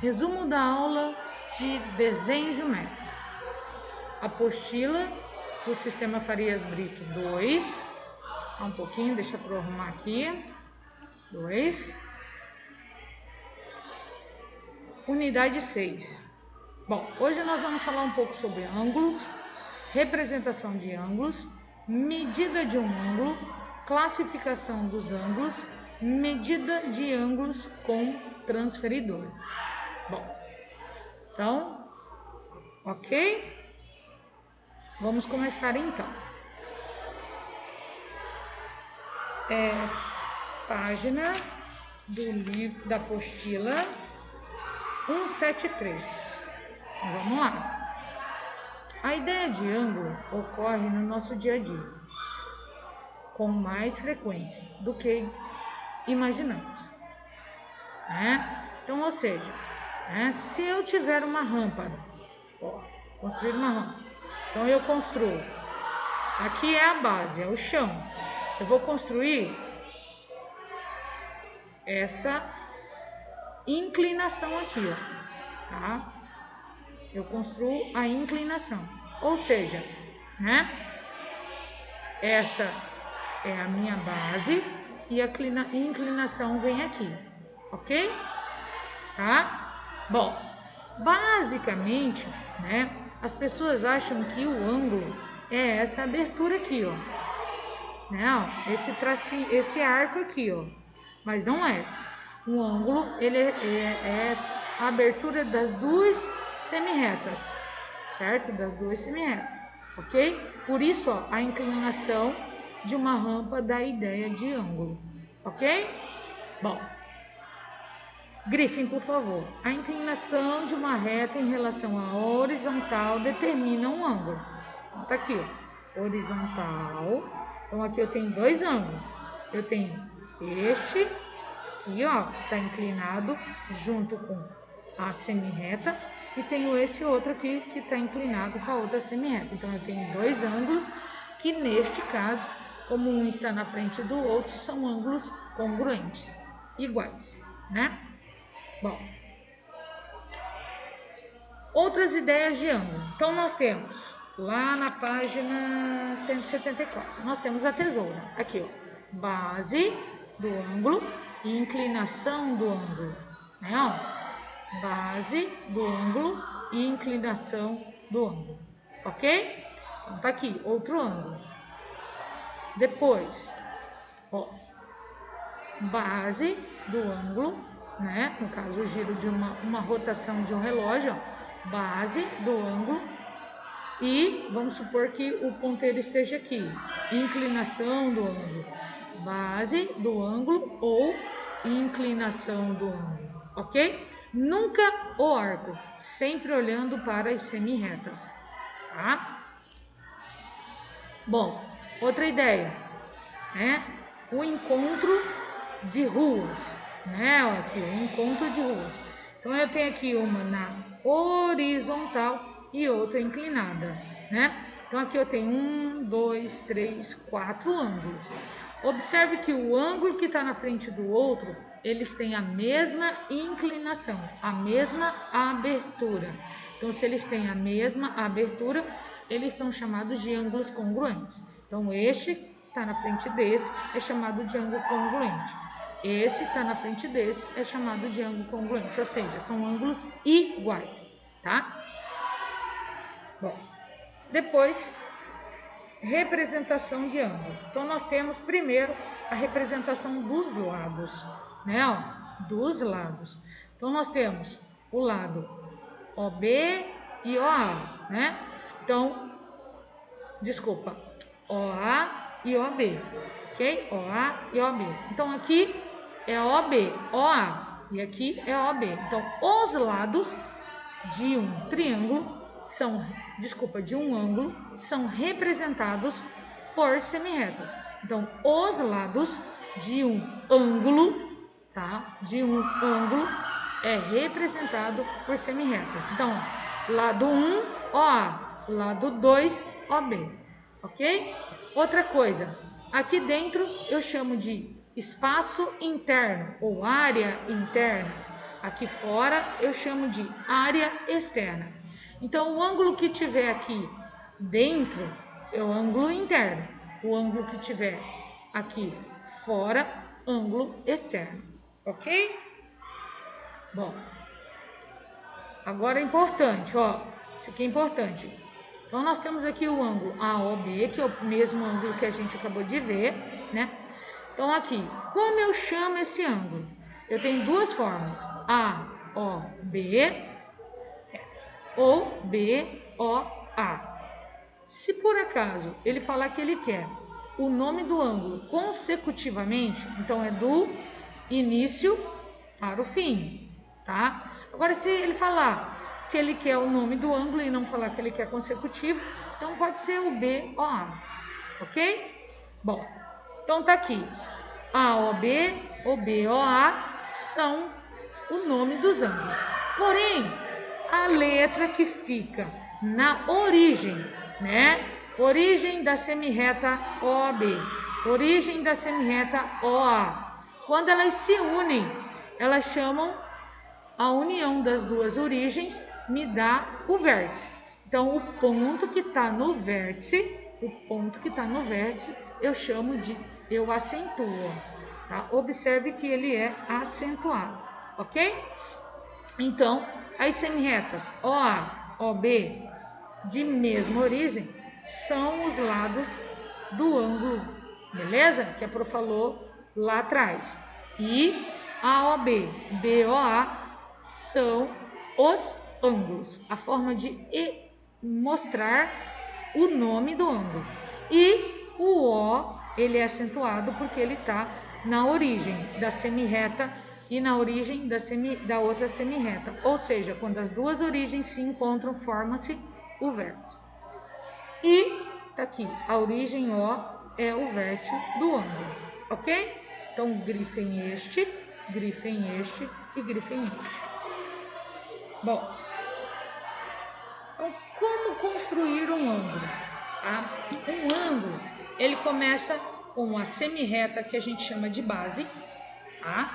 Resumo da aula de desenho geométrico. Apostila do Sistema Farias Brito 2. Só um pouquinho, deixa eu arrumar aqui. 2. Unidade 6. Bom, hoje nós vamos falar um pouco sobre ângulos, representação de ângulos, medida de um ângulo, classificação dos ângulos, medida de ângulos com transferidor. Bom, então, ok? Vamos começar então. Página do livro da apostila 173. Vamos lá. A ideia de ângulo ocorre no nosso dia a dia com mais frequência do que imaginamos, né? Então, ou seja, se eu tiver uma rampa, construir uma rampa, então eu construo, aqui é a base, é o chão, eu vou construir essa inclinação aqui, ó, tá? Eu construo a inclinação, ou seja, né? Essa é a minha base e a inclinação vem aqui, ok? Tá? Bom, basicamente, né? As pessoas acham que o ângulo é essa abertura aqui, ó, né? Ó, esse tracinho, esse arco aqui, ó, mas não é. O ângulo, ele é a abertura das duas semirretas, certo? Das duas semirretas, ok? Por isso, ó, a inclinação de uma rampa dá a ideia de ângulo, ok? Bom, grifem, por favor. A inclinação de uma reta em relação à horizontal determina um ângulo. Então, tá aqui, ó, horizontal. Então, aqui eu tenho dois ângulos. Eu tenho este aqui, ó, que está inclinado junto com a semirreta, e tenho esse outro aqui que está inclinado com a outra semirreta. Então, eu tenho dois ângulos que, neste caso, como um está na frente do outro, são ângulos congruentes, iguais, né? Bom, outras ideias de ângulo. Então, nós temos lá na página 174, nós temos a tesoura, aqui, ó, base do ângulo e inclinação do ângulo, né? Ó, base do ângulo e inclinação do ângulo, ok? Então, tá aqui, outro ângulo. Depois, ó, base do ângulo, né? No caso, o giro de uma rotação de um relógio, ó, base do ângulo, e vamos supor que o ponteiro esteja aqui, inclinação do ângulo, base do ângulo ou inclinação do ângulo, ok? Nunca o arco, sempre olhando para as semirretas, tá? Bom, outra ideia, né? O encontro de ruas, né? Ó, aqui, o encontro de ruas. Então, eu tenho aqui uma na horizontal e outra inclinada, né? Então, aqui eu tenho 1, 2, 3, 4 ângulos. Observe que o ângulo que está na frente do outro, eles têm a mesma inclinação, a mesma abertura. Então, se eles têm a mesma abertura, eles são chamados de ângulos congruentes. Então, este está na frente desse, é chamado de ângulo congruente. Esse está na frente desse, é chamado de ângulo congruente, ou seja, são ângulos iguais, tá? Bom, depois, representação de ângulo. Então, nós temos primeiro a representação dos lados, né? Ó, dos lados. Então, nós temos o lado OB e OA, né? Então, desculpa, OA e OB, ok? OA e OB. Então, aqui é OB, OA, e aqui é OB. Então, os lados de um triângulo de um ângulo são representados por semirretas. Então, os lados de um ângulo, tá? De um ângulo é representado por semirretas. Então, lado 1, OA, lado 2, OB, ok? Outra coisa, aqui dentro eu chamo de espaço interno ou área interna. aqui fora eu chamo de área externa. Então, o ângulo que tiver aqui dentro é o ângulo interno. O ângulo que tiver aqui fora, ângulo externo. Ok? Bom, agora é importante, ó. Isso aqui é importante. Então, nós temos aqui o ângulo AOB, que é o mesmo ângulo que a gente acabou de ver, né? Então, aqui, como eu chamo esse ângulo? Eu tenho duas formas, AOB ou BOA. Se por acaso ele falar que ele quer o nome do ângulo consecutivamente, então é do início para o fim, tá? Agora, se ele falar que ele quer o nome do ângulo e não falar que ele quer consecutivo, então pode ser o BOA, ok? Bom, então tá aqui, AOB ou BOA são o nome dos ângulos. Porém, a letra que fica na origem, né? Origem da semirreta OAB, origem da semirreta OA. Quando elas se unem, elas chamam a união das duas origens, me dá o vértice. Então, o ponto que está no vértice, eu chamo de, eu acentuo, tá? Observe que ele é acentuado, ok? Então, as semirretas OA, OB, de mesma origem, são os lados do ângulo, beleza? Que a Pro falou lá atrás. E AOB, BOA são os ângulos, a forma de mostrar o nome do ângulo. E o O, ele é acentuado porque ele está na origem da semirreta e na origem da outra semirreta. Ou seja, quando as duas origens se encontram, forma-se o vértice. E tá aqui, a origem O é o vértice do ângulo, ok? Então, grifem este e grifem este. Bom, então, como construir um ângulo? Tá? Um ângulo, ele começa com a semirreta que a gente chama de base, tá?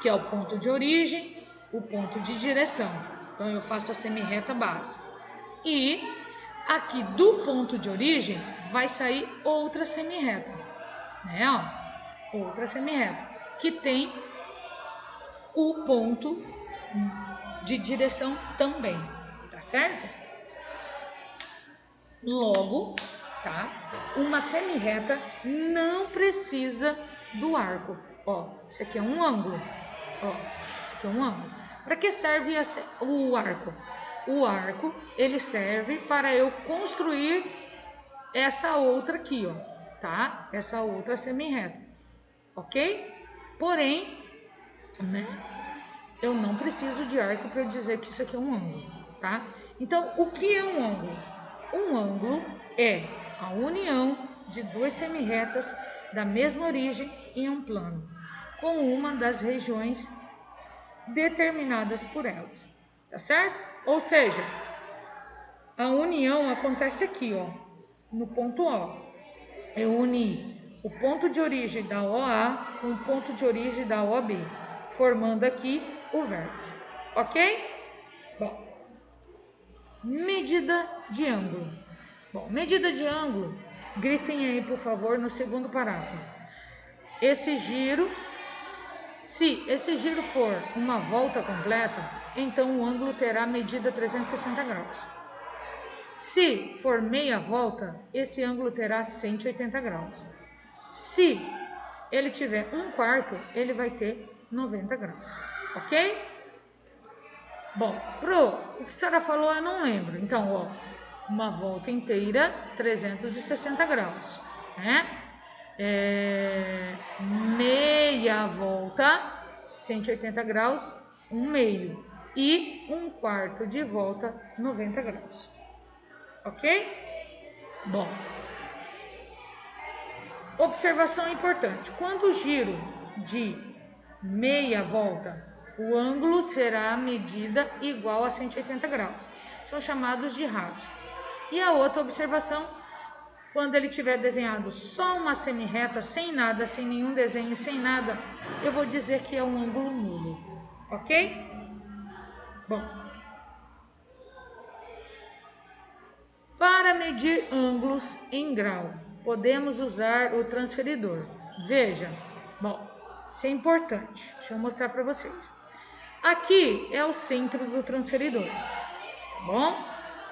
Que é o ponto de origem, o ponto de direção. Então, eu faço a semirreta base. E aqui do ponto de origem vai sair outra semirreta, né? Ó, outra semirreta que tem o ponto de direção também, tá certo? Logo, tá? Uma semirreta não precisa do arco. Ó, isso aqui é um ângulo. Ó, isso aqui é um ângulo. Para que serve o arco? O arco, ele serve para eu construir essa outra aqui, ó, tá? Essa outra semirreta, ok? Porém, né, eu não preciso de arco para eu dizer que isso aqui é um ângulo, tá? Então, o que é um ângulo? Um ângulo é a união de duas semirretas da mesma origem em um plano, com uma das regiões determinadas por elas, tá certo? Ou seja, a união acontece aqui, ó, no ponto O. Eu uni o ponto de origem da OA com o ponto de origem da OB, formando aqui o vértice, ok? Bom, medida de ângulo. Bom, medida de ângulo, grifem aí, por favor, no segundo parágrafo. Esse giro, se esse giro for uma volta completa, então o ângulo terá medida 360 graus. Se for meia volta, esse ângulo terá 180 graus. Se ele tiver um quarto, ele vai ter 90 graus, ok? Bom, o que a senhora falou eu não lembro. Então, ó, uma volta inteira, 360 graus, né? Meia volta, 180 graus, um meio. E um quarto de volta, 90 graus. Ok? Bom, observação importante. Quando o giro de meia volta, o ângulo será medida igual a 180 graus. São chamados de rasos. E a outra observação, Quando ele tiver desenhado só uma semi-reta, sem nada, sem nenhum desenho, sem nada, eu vou dizer que é um ângulo nulo, ok? Bom, para medir ângulos em grau, podemos usar o transferidor. Veja, bom, isso é importante, deixa eu mostrar para vocês. Aqui é o centro do transferidor, tá bom?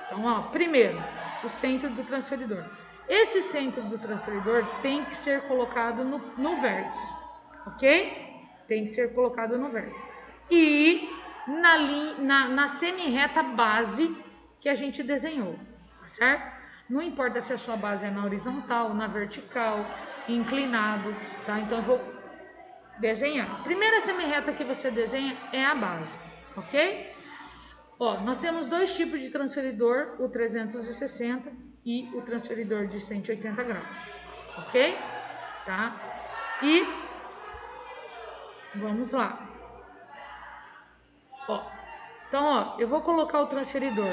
Então, ó, primeiro, o centro do transferidor. Esse centro do transferidor tem que ser colocado no vértice, ok? Tem que ser colocado no vértice. E na semi-reta base que a gente desenhou, tá certo? Não importa se a sua base é na horizontal, na vertical, inclinado, tá? Então, eu vou desenhar. A primeira semi-reta que você desenha é a base, ok? Ó, nós temos dois tipos de transferidor, o 360 e o transferidor de 180 graus, ok? Tá? E vamos lá. Ó, então, ó, eu vou colocar o transferidor,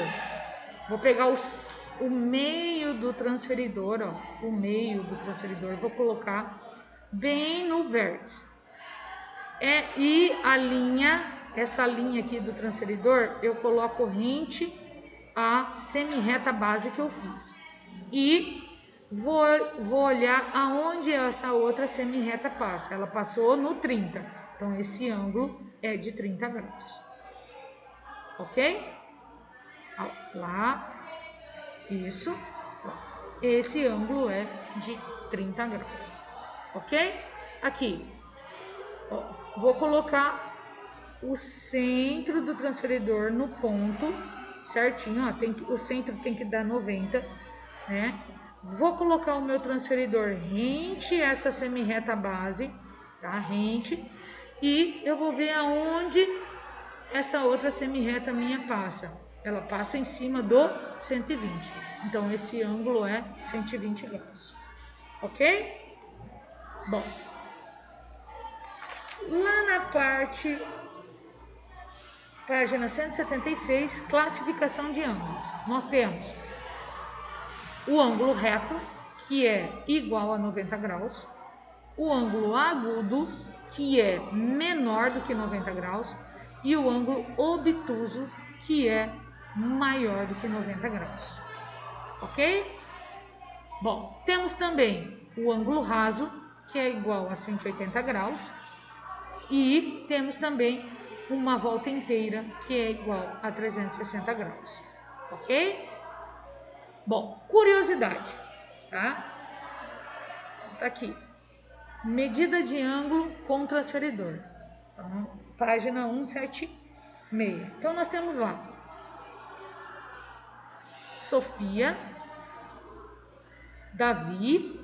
vou pegar o meio do transferidor, ó, o meio do transferidor, vou colocar bem no vértice. E a linha, essa linha aqui do transferidor, eu coloco rente à semi-reta base que eu fiz. E vou olhar aonde essa outra semi-reta passa. Ela passou no 30. Então, esse ângulo é de 30 graus. Ok? Lá. Isso. Esse ângulo é de 30 graus. Ok? Aqui. Ó, vou colocar o centro do transferidor no ponto certinho, ó, o centro tem que dar 90, né? Vou colocar o meu transferidor rente a essa semi-reta base, tá? Rente, e eu vou ver aonde essa outra semi-reta minha passa. Ela passa em cima do 120. Então, esse ângulo é 120 graus. Ok? Bom, lá na página 176, classificação de ângulos. Nós temos o ângulo reto, que é igual a 90 graus, o ângulo agudo, que é menor do que 90 graus, e o ângulo obtuso, que é maior do que 90 graus. Ok? Bom, temos também o ângulo raso, que é igual a 180 graus, e temos também uma volta inteira, que é igual a 360 graus, ok? Bom, curiosidade, tá? Tá aqui, medida de ângulo com transferidor, então, página 176. Então, nós temos lá, Sofia, Davi,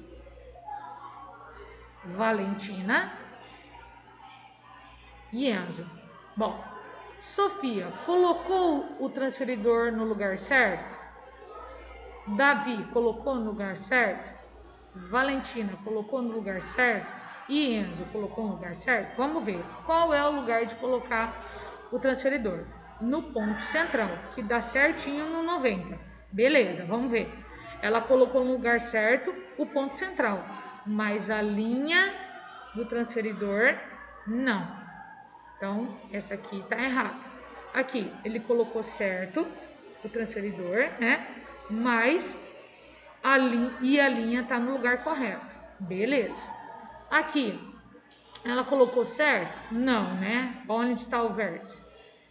Valentina e Enzo. Bom, Sofia colocou o transferidor no lugar certo? Davi colocou no lugar certo? Valentina colocou no lugar certo? E Enzo colocou no lugar certo? Vamos ver qual é o lugar de colocar o transferidor. No ponto central, que dá certinho no 90. Beleza, vamos ver. Ela colocou no lugar certo o ponto central, mas a linha do transferidor não. Então, essa aqui tá errada. Aqui, ele colocou certo o transferidor, né? Mas a linha tá no lugar correto. Beleza. Aqui, ela colocou certo? Não, né? Onde está o vértice?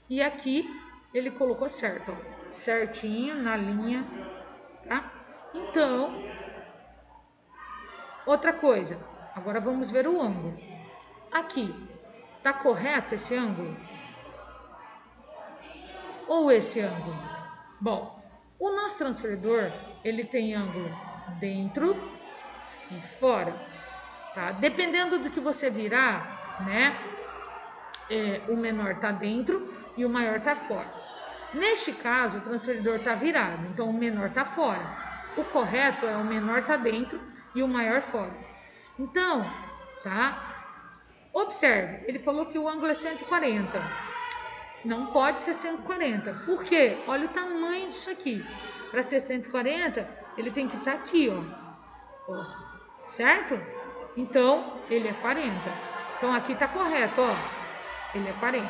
E aqui, ele colocou certo, ó, certinho na linha, tá? Então, outra coisa. Agora vamos ver o ângulo. Aqui, tá correto esse ângulo? Ou esse ângulo? Bom, o nosso transferidor, ele tem ângulo dentro e fora, tá? Dependendo do que você virar, né? O menor tá dentro e o maior tá fora. Neste caso, o transferidor tá virado, então o menor tá fora. O correto é o menor tá dentro e o maior fora. Então, tá? Observe, ele falou que o ângulo é 140. Não pode ser 140. Por quê? Olha o tamanho disso aqui. Para ser 140, ele tem que estar aqui, ó. ó, certo? Então, ele é 40. Então, aqui tá correto, ó, ele é 40,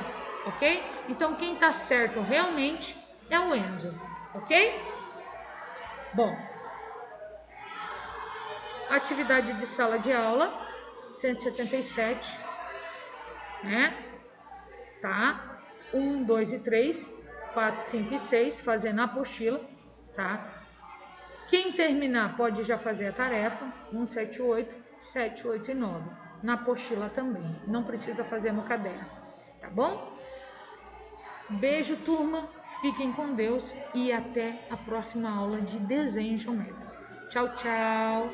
ok? Então, quem tá certo realmente é o Enzo, ok? Bom, atividade de sala de aula, 177, né? Tá? 1, 2 e 3, 4, 5 e 6, fazendo a apostila, tá? Quem terminar pode já fazer a tarefa, 1, 7, 8, 7, 8 e 9. Na apostila também, não precisa fazer no caderno, tá bom? Beijo, turma, fiquem com Deus e até a próxima aula de desenho geométrico. Tchau, tchau!